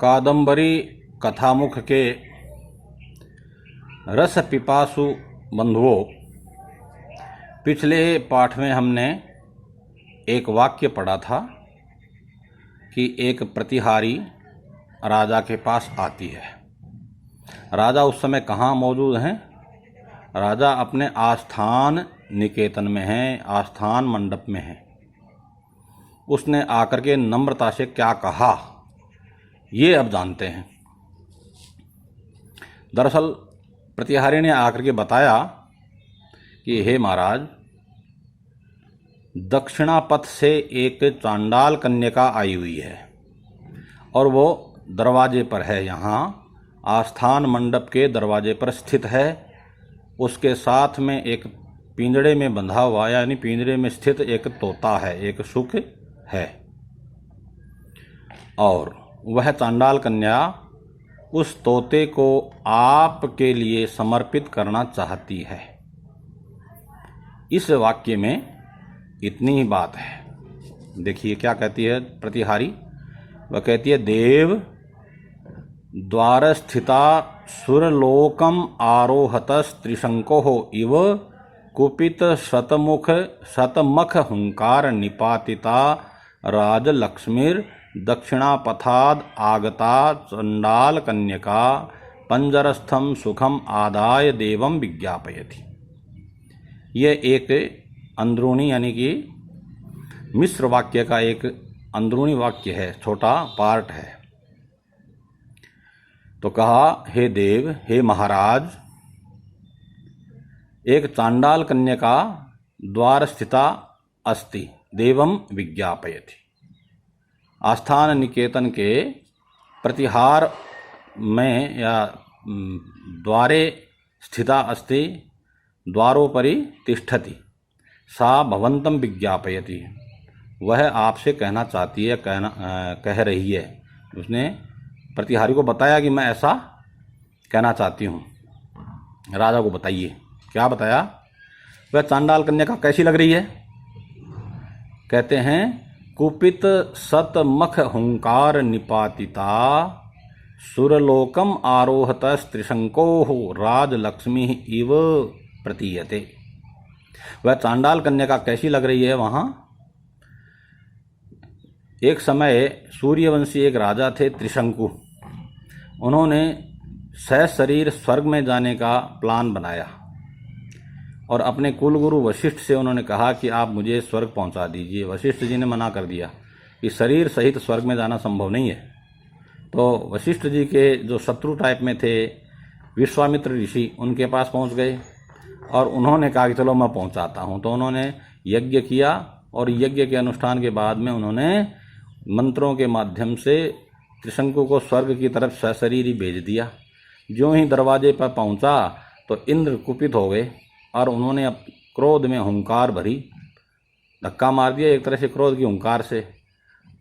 कादंबरी कथामुख के रस पिपासु बंधुओं, पिछले पाठ में हमने एक वाक्य पढ़ा था कि एक प्रतिहारी राजा के पास आती है। राजा उस समय कहाँ मौजूद हैं? राजा अपने आस्थान निकेतन में हैं, आस्थान मंडप में हैं। उसने आकर के नम्रता से क्या कहा, ये अब जानते हैं। दरअसल प्रतिहारी ने आकर के बताया कि हे महाराज, दक्षिणापथ से एक चांडाल कन्यका आई हुई है और वो दरवाजे पर है। यहाँ आस्थान मंडप के दरवाजे पर स्थित है। उसके साथ में एक पिंजड़े में बंधा हुआ, यानी पिंजड़े में स्थित एक तोता है, एक शुक है, और वह चांडाल कन्या उस तोते को आपके लिए समर्पित करना चाहती है। इस वाक्य में इतनी ही बात है। देखिए क्या कहती है प्रतिहारी। वह कहती है, देव द्वार स्थिता सुरलोकम आरोहतस त्रिशंको इव कुपित शतमख हुंकार निपातिता राजलक्ष्मीर दक्षिणापथाद आगता चंडाल कन्यका पंजरस्थम सुखम आदाय देवम विज्ञापयति। यह एक अंदरूनी यानी कि मिश्र वाक्य का एक अंदरूनी वाक्य है, छोटा पार्ट है। तो कहा, हे देव, हे महाराज, एक चांडाल कन्यका द्वार स्थिता अस्ति देवम विज्ञापयति। आस्थान निकेतन के प्रतिहार में या द्वारे स्थिता अस्ति, द्वारोपरि तिष्ठति, सा भवंतम विज्ञापयति। वह आपसे कहना चाहती है, कह रही है। उसने प्रतिहारी को बताया कि मैं ऐसा कहना चाहती हूँ। राजा को बताइए। क्या बताया? वह चांडाल कन्या कैसी लग रही है? कहते हैं, कुपित शतमख हुंकार निपातिता सुरलोकम आरोहत त्रिशंको राजलक्ष्मी इव प्रतीयते। वह चांडाल कन्या कैसी लग रही है? वहाँ एक समय सूर्यवंशी एक राजा थे, त्रिशंकु। उन्होंने सशरीर स्वर्ग में जाने का प्लान बनाया और अपने कुलगुरु वशिष्ठ से उन्होंने कहा कि आप मुझे स्वर्ग पहुंचा दीजिए। वशिष्ठ जी ने मना कर दिया कि शरीर सहित स्वर्ग में जाना संभव नहीं है। तो वशिष्ठ जी के जो शत्रु टाइप में थे, विश्वामित्र ऋषि, उनके पास पहुंच गए और उन्होंने कहा कि चलो मैं पहुंचाता हूं। तो उन्होंने यज्ञ किया और यज्ञ के अनुष्ठान के बाद में उन्होंने मंत्रों के माध्यम से त्रिशंकु को स्वर्ग की तरफ सशरीर ही भेज दिया। जो ही दरवाजे पर पहुंचा तो इंद्र कुपित हो गए और उन्होंने अब क्रोध में हुंकार भरी, धक्का मार दिया एक तरह से क्रोध की हुंकार से,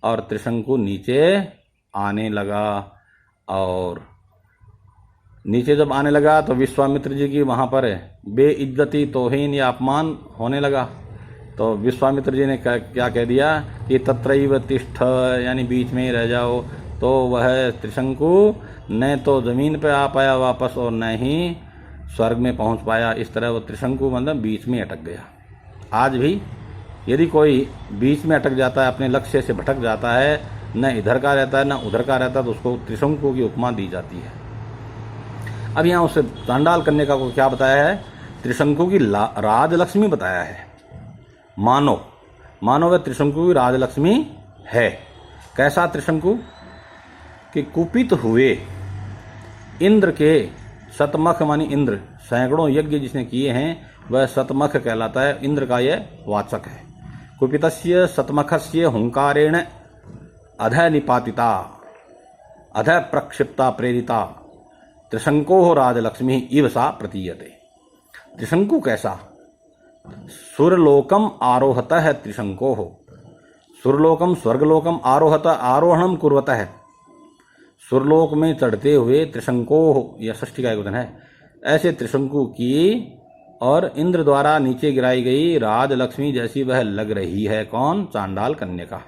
और त्रिशंकु नीचे आने लगा। और नीचे जब आने लगा तो विश्वामित्र जी की वहाँ पर बेइज्जती, तौहीन या अपमान होने लगा। तो विश्वामित्र जी ने क्या कह दिया कि तत्रैव तिष्ठ, यानी बीच में ही रह जाओ। तो वह त्रिशंकु न तो ज़मीन पे आ पाया वापस और न ही स्वर्ग में पहुंच पाया। इस तरह वो त्रिशंकु मतलब बीच में अटक गया। आज भी यदि कोई बीच में अटक जाता है, अपने लक्ष्य से भटक जाता है, न इधर का रहता है न उधर का रहता है, तो उसको त्रिशंकु की उपमा दी जाती है। अब यहाँ उसे चांडाल कन्या को क्या बताया है? त्रिशंकु की राजलक्ष्मी बताया है। मानो वह त्रिशंकु की राजलक्ष्मी है। कैसा त्रिशंकु? कि कुपित हुए इंद्र के शतमख, मानी इंद्र, सैकड़ों यज्ञ जिसने किए हैं वह शतमख कहलाता है। इंद्र का यह वाचक है। कुपितस्य शतमखस्य हुंकारेण अधः निपातिता अधः प्रक्षिप्ता प्रेरिता त्रिशंको राजलक्ष्मी इव सा प्रतीयते। त्रिशंकु कैसा? सुरलोकम आरोहत है त्रिशंको। सुरलोकम स्वर्गलोकम आरोहत, आरोहणम कुर्वत है। सुरलोक में चढ़ते हुए त्रिशंको, यह षष्ठी का एक वचन है, ऐसे त्रिशंकु की और इंद्र द्वारा नीचे गिराई गई राजलक्ष्मी जैसी वह लग रही है। कौन? चांडाल कन्या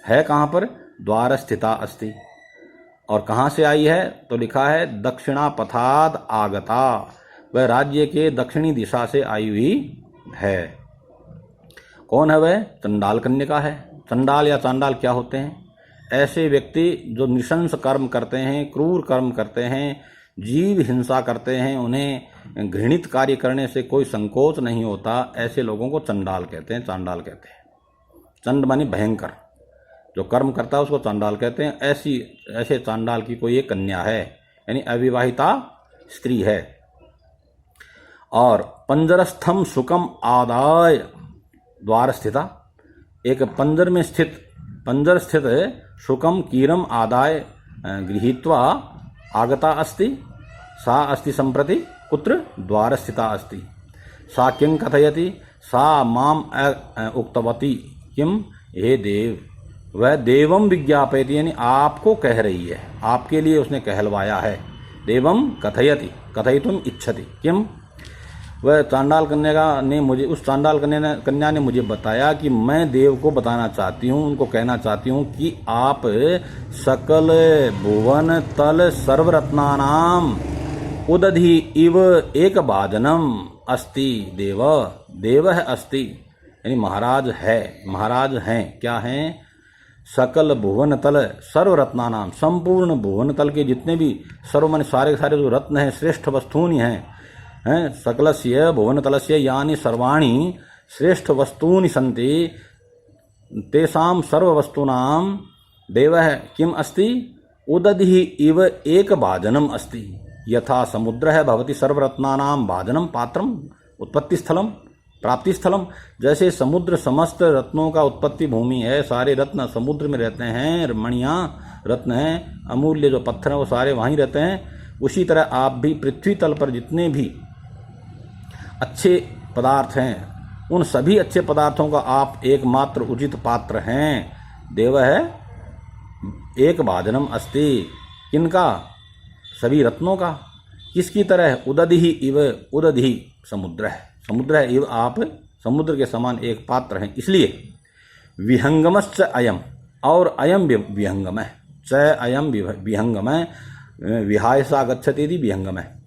है। कहाँ पर? द्वार स्थिता अस्ति। और कहाँ से आई है? तो लिखा है दक्षिणापथाद आगता, वह राज्य के दक्षिणी दिशा से आई हुई है। कौन है वह? चंडाल कन्यका है। चंडाल या चांडाल क्या होते हैं? ऐसे व्यक्ति जो नृशंस कर्म करते हैं, क्रूर कर्म करते हैं, जीव हिंसा करते हैं, उन्हें घृणित कार्य करने से कोई संकोच नहीं होता, ऐसे लोगों को चंडाल कहते हैं, चांडाल कहते हैं। चंड माने भयंकर, जो कर्म करता है उसको चांडाल कहते हैं। ऐसे चांडाल की कोई एक कन्या है, यानी अविवाहिता स्त्री है। और पंजरस्थम सुकम आदाय द्वार स्थिता, एक पंजर स्थित शुकम कीरम आदाय गृहीत्वा आगता अस्ति, सा अस्ति संप्रति कुत्र? द्वार स्थिता अस्ति। सा किं कथयति? सा माम उक्तवती किम? हे देव, वह देवम विज्ञापयति, यानी आपको कह रही है, आपके लिए उसने कहलवाया है। देवम कथयति, कथयितुम इच्छति किम? वह चांडाल कन्या ने मुझे, उस चांडाल कन्या ने मुझे बताया कि मैं देव को बताना चाहती हूँ, उनको कहना चाहती हूँ कि आप सकल भुवन तल सर्वरत्नानाम उदधि इव एक भाजनम अस्ति देव, देव है अस्ति, यानी महाराज है, महाराज हैं। क्या हैं? सकल भुवन तल सर्वरत्नानाम, संपूर्ण भुवन तल के जितने भी सर्व मन सारे सारे जो रत्न हैं, श्रेष्ठ वस्तूनि हैं, सकलस्य भुवनतलस्य यानि सर्वाणि श्रेष्ठ वस्तूनि सन्ति, तेषां सर्ववस्तूनां देवः किम अस्ति? उदधिः इव एक भाजनम अस्ति। यथा समुद्रः भवति सर्वरत्नानां भाजनम पात्रम उत्पत्ति स्थलम प्राप्ति स्थलम, जैसे समुद्र समस्त रत्नों का उत्पत्ति भूमि है, सारे रत्न समुद्र में रहते हैं, मणियाँ रत्न हैं, अमूल्य जो पत्थर हैं वो सारे वहीं रहते हैं, उसी तरह आप भी पृथ्वी तल पर जितने भी अच्छे पदार्थ हैं, उन सभी अच्छे पदार्थों का आप एकमात्र उचित पात्र हैं। देव है एक भाजनम अस्ति, किनका? सभी रत्नों का। किसकी तरह? उदधि इव, उदधि समुद्र है, समुद्र है, इव आप समुद्र के समान एक पात्र हैं। इसलिए विहंगमश्च अयम, और अयम विहंगम है, च अयम विहंगम है, विहाय सा गच्छति यदि विहंगम है।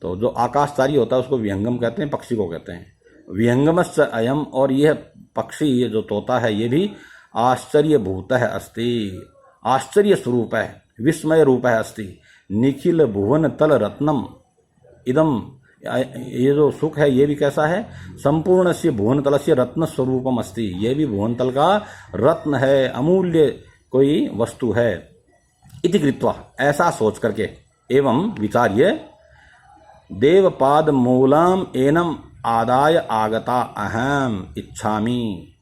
तो जो आकाशचारी होता है उसको विहंगम कहते हैं, पक्षी को कहते हैं। विहंगमश्च अयम, और यह पक्षी, ये जो तोता है, ये भी आश्चर्यभूत है अस्ति, आश्चर्य स्वरूप है, विस्मय रूप है अस्ति। निखिल भुवन तल रत्नम इदम, ये जो सुख है ये भी कैसा है? संपूर्ण से भुवन तल से रत्न स्वरूपम अस्ति, ये भी भुवन तल का रत्न है, अमूल्य कोई वस्तु है। इति कृत्वा, ऐसा सोच करके, एवं विचार्य देवपाद मूलम एनम आदाय आगता अहम इच्छामि।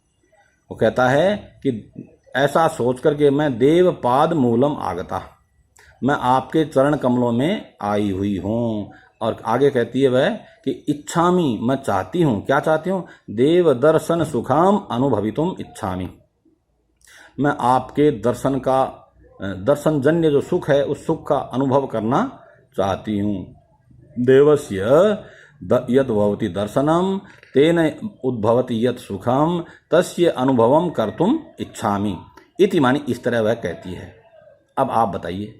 वो कहता है कि ऐसा सोच करके मैं देवपाद मूलम आगता, मैं आपके चरण कमलों में आई हुई हूँ। और आगे कहती है वह कि इच्छामि, मैं चाहती हूँ। क्या चाहती हूँ? देव दर्शन सुखाम अनुभवितुम इच्छामि, मैं आपके दर्शन का, दर्शन जन्य जो सुख है उस सुख का अनुभव करना चाहती हूँ। देवस्य यद भवति दर्शनम तेन उद्भवति यत् सुखम तस्य अनुभवम कर्तुम इच्छामि इति, मानी इस तरह वह कहती है। अब आप बताइए,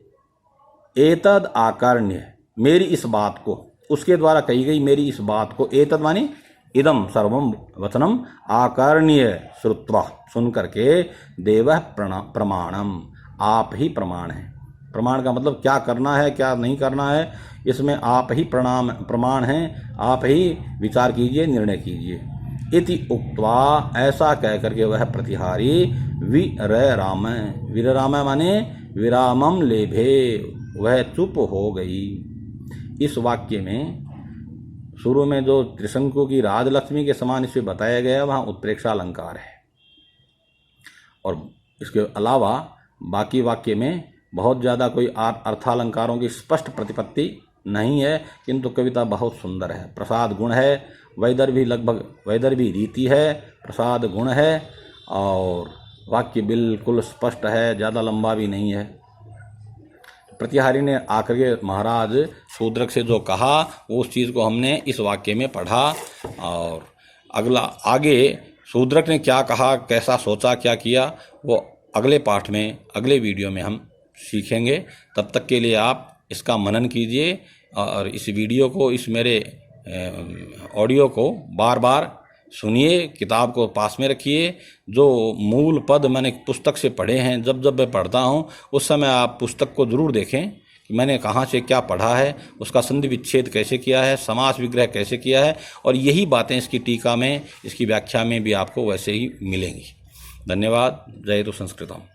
एतद आकर्ण्य, मेरी इस बात को, उसके द्वारा कही गई मेरी इस बात को, एतद मानी इदम सर्वम वचनम आकर्ण्य श्रुत्वा, सुन करके, देवः प्रमाणम, आप ही प्रमाण है। प्रमाण का मतलब क्या करना है क्या नहीं करना है, इसमें आप ही प्रमाण हैं, आप ही विचार कीजिए, निर्णय कीजिए। इति उक्त्वा, ऐसा कह करके वह प्रतिहारी विरराम, विरराम माने विरामम लेभे, वह चुप हो गई। इस वाक्य में शुरू में जो त्रिशंकु की राजलक्ष्मी के समान इसे बताया गया वहाँ उत्प्रेक्षा अलंकार है, और इसके अलावा बाकी वाक्य में बहुत ज़्यादा कोई अर्थालंकारों की स्पष्ट प्रतिपत्ति नहीं है, किंतु कविता बहुत सुंदर है। प्रसाद गुण है, वैदर्भी लगभग वैदर्भी रीति है, प्रसाद गुण है, और वाक्य बिल्कुल स्पष्ट है, ज़्यादा लंबा भी नहीं है। प्रतिहारी ने आकर के महाराज शूद्रक से जो कहा उस चीज़ को हमने इस वाक्य में पढ़ा, और अगला आगे शूद्रक ने क्या कहा, कैसा सोचा, क्या किया, वो अगले पाठ में, अगले वीडियो में हम सीखेंगे। तब तक के लिए आप इसका मनन कीजिए और इस वीडियो को, इस मेरे ऑडियो को बार बार सुनिए, किताब को पास में रखिए। जो मूल पद मैंने पुस्तक से पढ़े हैं, जब जब मैं पढ़ता हूँ उस समय आप पुस्तक को ज़रूर देखें कि मैंने कहाँ से क्या पढ़ा है, उसका संधि विच्छेद कैसे किया है, समास विग्रह कैसे किया है, और यही बातें इसकी टीका में, इसकी व्याख्या में भी आपको वैसे ही मिलेंगी। धन्यवाद। जय तो संस्कृतम।